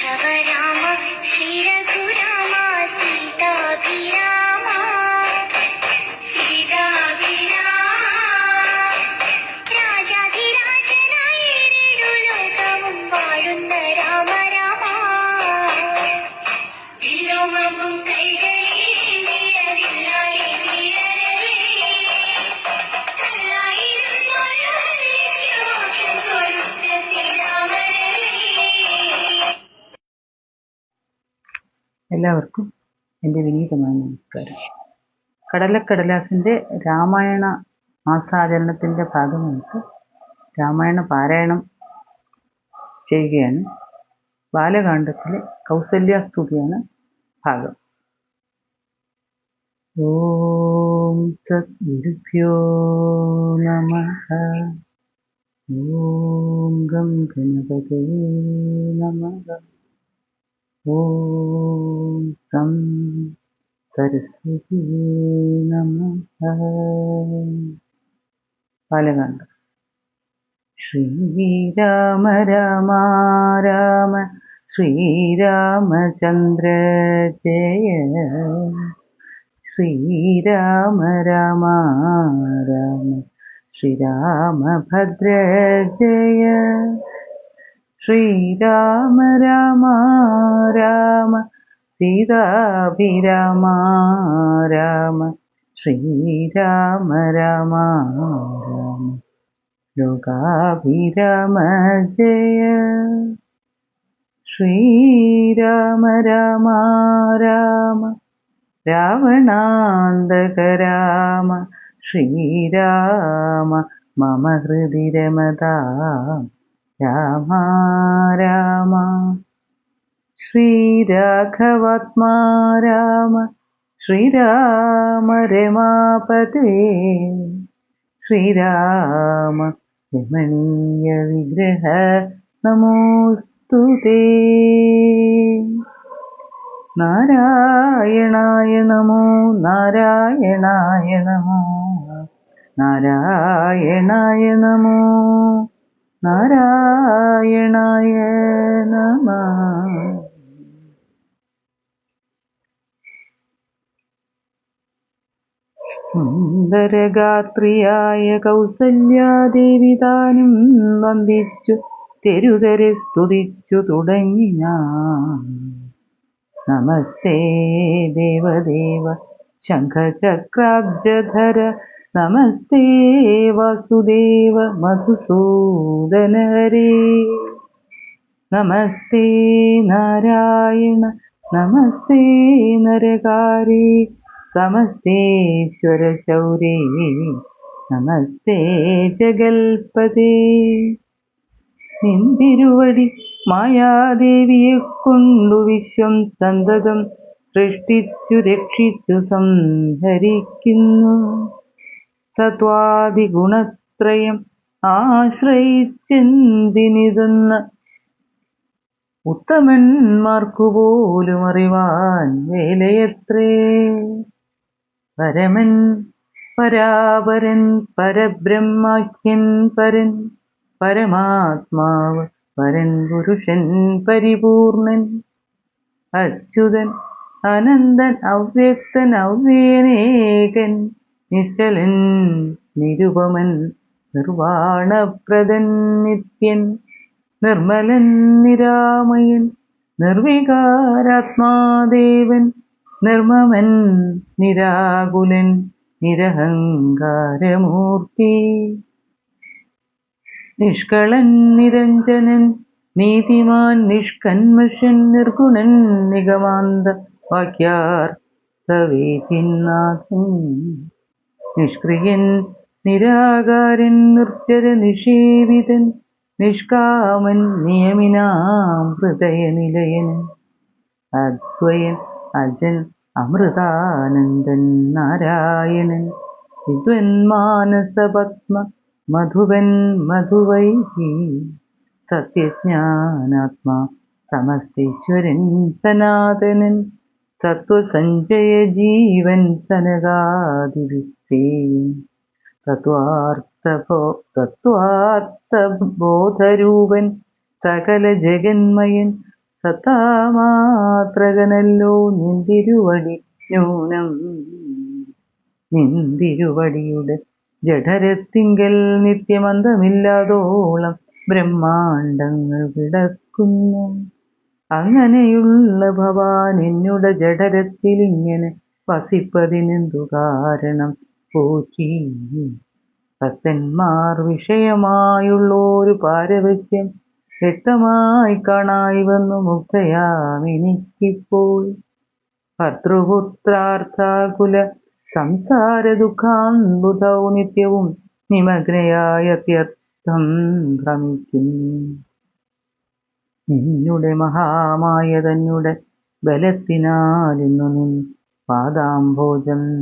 കേശവ രാമ ശ്രീ രഘുരാമ സീതാഭിരാമ സീതാഭിരാമ രാജാധിരാജനായി ലോകവും വാഴുന്ന രാമ രാമ വില്ലോമവും കൈകളിൽ വീരവില്ലായി വീരരല്ലേ കല്ലായിരുന്നൊരു മോക്ഷം കൊടുത്ത ശ്രീരാമരല്ലേ. എല്ലാവർക്കും എൻ്റെ വിനീതമായ നമസ്കാരം. കടലക്കടലാസിൻ്റെ രാമായണ മാസാചരണത്തിൻ്റെ ഭാഗമായിട്ട് രാമായണ പാരായണം ചെയ്യുകയാണ്. ബാലകാണ്ഡത്തിലെ കൗസല്യാസ്തുതിയാണ് ഭാഗം. ഓം സദ്ഗുരുഭ്യോ നമഃ. ഓം ഗം ഗണപതേ നമഃ. ഓം സം സരസ്വതി നമഃ. ബാലകാണ്ഡം. ശ്രീരാമ രാമ രാമ ശ്രീരാമചന്ദ്ര ജയ. ശ്രീരാമ രാമ രാമ ശ്രീരാമഭദ്ര ജയ. ശ്രീരാമ രാമ രാമ സീതാഭിരാമ രാമ. ശ്രീരാമ രാമ രാമ ലോകാഭിരാമ ജയ. ശ്രീരാമ രാമ രാമ രാവണാന്തക രാമ. ശ്രീരാമ മമ ഹൃദി രമതാം രാമ രാമ. ശ്രീരാഘവാത്മാ രാമ ശ്രീരാമ രമാപതേ. ശ്രീരാമ രമണീയ വിഗ്രഹ നമോസ്തുതേ. നാരായണായ നമോ നാരായണായ നമോ നാരായണായ നമോ നാരായണായ നമഃ. സുന്ദരഗാത്രിയായ കൗസല്യാദേവി താനും വന്ദിച്ചു തെരുതരെ സ്തുതിച്ചു തുടങ്ങി ഞാൻ. നമസ്തേ ദേവദേവ ശംഖചക്രാബ്ജധര. നമസ്തേ വാസുദേവ മധുസൂദന ഹരേ. നമസ്തേ നാരായണ നമസ്തേ നരകാരി. നമസ്തേശ്വര ശൗരേ നമസ്തേ ജഗൽപതേ. നിന്തിരുവടി മായാദേവിയെ കൊണ്ടു വിശ്വം സന്തതം സൃഷ്ടിച്ചു രക്ഷിച്ചു സംഹരിക്കുന്നു. തത്വാദിഗുണത്രയം ആശ്രയിച്ചെന്തിനിതെന്ന ഉത്തമന്മാർക്കുപോലും അറിവാൻ വേലയത്രേ. പരമൻ പരാപരൻ പരബ്രഹ്മാഖ്യൻ പരൻ പരമാത്മാവ് പരൻ പുരുഷൻ പരിപൂർണൻ അച്യുതൻ അനന്തൻ അവ്യക്തൻ അവ്യനേകൻ നിശ്ചലൻ നിരുപമൻ നിർവാണപ്രദൻ നിത്യൻ നിർമ്മലൻ നിരാമയൻ നിർവികാരാത്മാദേവൻ നിർമ്മമൻ നിരാകുലൻ നിരഹങ്കാരമൂർത്തി നിഷ്കളൻ നിരഞ്ജനൻ നീതിമാൻ നിഷ്കന്മഷൻ നിർഗുണൻ നിഗമാന്ത വാക്യാർത്ഥവേദിനാഥൻ നിഷ്ക്രിയൻ നിരാകാരൻ നിർജ്ജര നിഷേവിതൻ നിഷ്കാമൻ നിയമിനാം ഹൃദയനിലയൻ അദ്വയൻ അജൻ അമൃതാനന്ദൻ നാരായണൻ വിദ്വന്മാനസപത്മ മധുവൻ മധുവൈഹി സത്യജ്ഞാനാത്മാ സമസ്തേശ്വരൻ സനാതനൻ തത്വസഞ്ജയ ജീവൻ സനകാദിവിസ്തേയൻ തത്വാർത്ഥബോധരൂപൻ സകല ജഗന്മയൻ സത്താമാത്രകനല്ലോ നിന്തിരുവടി ന്യൂനം. നിന്തിരുവടിയുടെ ജഠരത്തിങ്കൽ നിത്യമന്തമില്ലാതോളം ബ്രഹ്മാണ്ടങ്ങൾ കിടക്കുന്നു. അങ്ങനെയുള്ള ഭവാൻ എന്നുടെ ജഠരത്തിലിങ്ങനെ വസിപ്പതിനെന്തു കാരണം പോറ്റി? ഭക്തന്മാർ വിഷയമായുള്ളൊരു പാരവശ്യം വ്യക്തമായി കാണായി വന്നു മുക്തയാമെനിക്കിപ്പോൾ. ഭർതൃപുത്രാർത്ഥാകുല സംസാര ദുഃഖാത്ഭുതൗ നിത്യവും നിമഗ്നയായ അത്യർത്ഥം ഭ്രമിക്കുന്നു. നിന്നുടെ മഹാമായ തന്നെ ബലത്തിനാലിന്നു നിൻ പാദാംഭോജം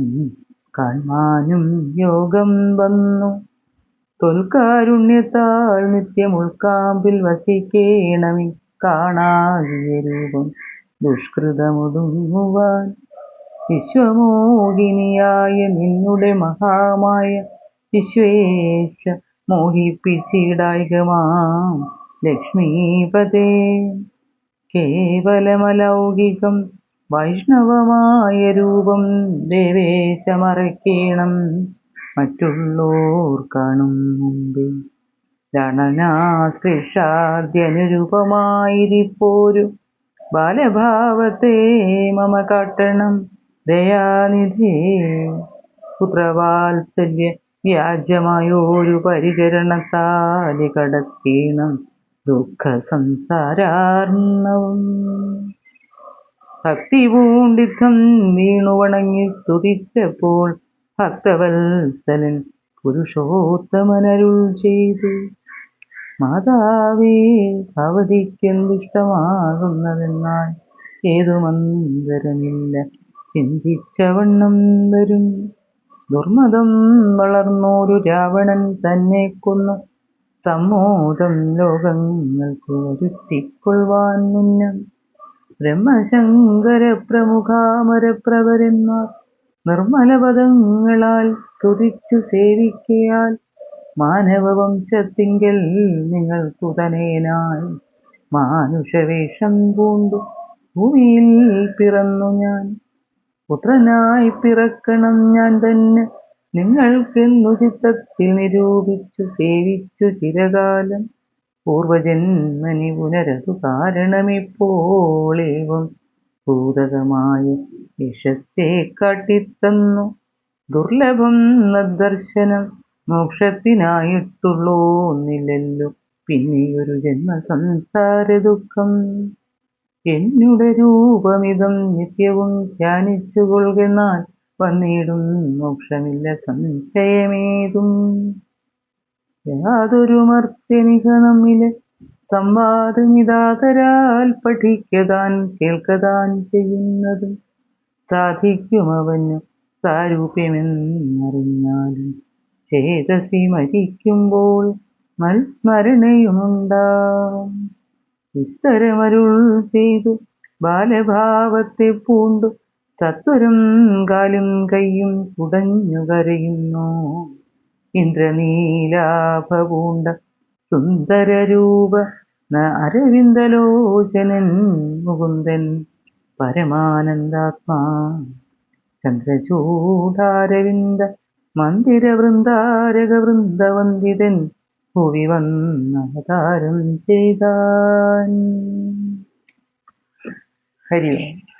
കാൺമാനും യോഗം വന്നു. തൊൽക്കാരുണ്യത്താൽ നിത്യമുൾക്കാമ്പിൽ വസിക്കേണമി കാണാകിയ രൂപം ദുഷ്കൃതമൊടുങ്ങുവാൻ. വിശ്വമോഹിനിയായ നിന്നുടെ മഹാമായ വിശ്വേശ മോഹിപ്പിച്ചിടായികമാം ലക്ഷ്മീപതേ. കേവലമലൗകികം വൈഷ്ണവമായ രൂപം ദേവേശമറയ്ക്കേണം മറ്റുള്ളോർ കാണും മുമ്പേ. ലണനാസ്കൃഷാദ്യനുരൂപമായിരിപ്പോരു ബാലഭാവത്തെ മമ കാട്ടണം ദയാനിധേ. പുത്രവാത്സല്യ വ്യാജമായൊരു പരിചരണത്താലി കടക്കേണം ദുഃഖ സംസാരാർണവം. ഭക്തി പൂണ്ടിത്തം വീണുവണങ്ങി സ്തുതിച്ചപ്പോൾ ഭക്തവത്സലൻ പുരുഷോത്തമനരുൾ ചെയ്തു. മാതാവേ, ഭവതിക്കെന്തിഷ്ടമാകുന്നതെന്നാൽ ഏതുമന്തരമില്ല ചിന്തിച്ചവണ്ണം വരും. ദുർമതം വളർന്നോരു രാവണൻ തന്നെ കൊന്നു സമ്മോദം ലോകങ്ങൾക്ക് വരുത്തിക്കൊള്ളുവാൻ മുന്നം ബ്രഹ്മശങ്കര പ്രമുഖാമരപ്രവരന്മാർ നിർമ്മലപദങ്ങളാൽ സ്തുതിച്ചു സേവിക്കയാൽ മാനവവംശത്തിങ്കൽ നിങ്ങൾക്കുതനേനായി മാനുഷവേഷം പൂണ്ടു ഭൂമിയിൽ പിറന്നു ഞാൻ. പുത്രനായി പിറക്കണം ഞാൻ തന്നെ നിങ്ങൾക്കെന്നു ചിത്തത്തിൽ നിരൂപിച്ചു സേവിച്ചു ചിരകാലം. പൂർവജന്മനി പുനരതു കാരണമിപ്പോളേവം ഭൂതകമായ യശസ്സെ കാട്ടിത്തന്നു. ദുർലഭം നദ്ദർശനം മോക്ഷത്തിനായിട്ടുള്ളോന്നില്ലല്ലോ പിന്നെയൊരു ജന്മസംസാര ദുഃഖം. എന്നുടെ രൂപമിതം നിത്യവും ധ്യാനിച്ചു കൊള്ളുകെന്നാൽ വന്നിടും മോക്ഷമില്ല സംശയമേതും. യാതൊരു മർത്യനിക നമ്മിലെ സംവാദമിതാതരാൽ പഠിക്കതാൻ കേൾക്കതാൻ ചെയ്യുന്നതും സാധിക്കുമവന് സാരൂപ്യമെന്നറിഞ്ഞാലും ചേതസി മരിക്കുമ്പോൾ മൽസ്മരണയുമുണ്ടാം. ഇത്തരമരുൾ ചെയ്തു ബാലഭാവത്തെ പൂണ്ടു സത്വരം കാലും കയ്യും കുടഞ്ഞു കരയുന്നു. ഇന്ദ്രനീലാഭപൂണ്ട സുന്ദരരൂപ അരവിന്ദലോചനൻ മുകുന്ദൻ പരമാനന്ദാത്മാ. ചന്ദ്രചൂഡാരവിന്ദ മന്ദിരവൃന്ദാരക വൃന്ദവന്ദിതൻ ഭുവി വന്നവതാരം ചെയ്താൻ. ഹരി ഓം.